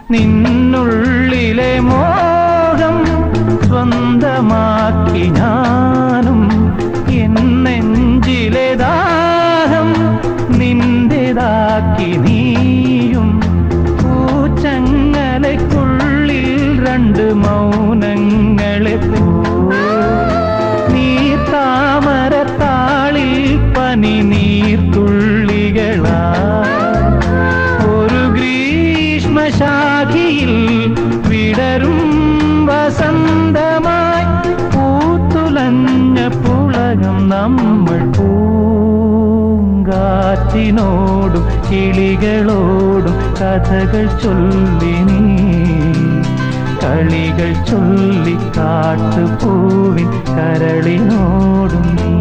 നിന്നുള്ളിലെ മോഹം സ്വന്തമാക്കി ഞാനും എൻ നെഞ്ചിലെ ദാഹം നിന്റേതാക്കി നീയും പൂച്ചങ്ങലയ്ക്കുള്ളിൽ രണ്ട് മൗനങ്ങളെ നീ താമരത്താളിൽ പനി നീർത്തുള്ളികളാ ഒരു ഗ്രീഷ്മശാഖിയിൽ വിടരും വസന്തമായി പൂത്തുലഞ്ഞ പുളകം നമ്മൾ പൂങ്കാറ്റിനോടും കിളികളോടും കഥകൾ ചൊല്ലി നീ കളികൾ ചൊല്ലി കാട്ടുപൂവിൻ കരളിനോടും നീ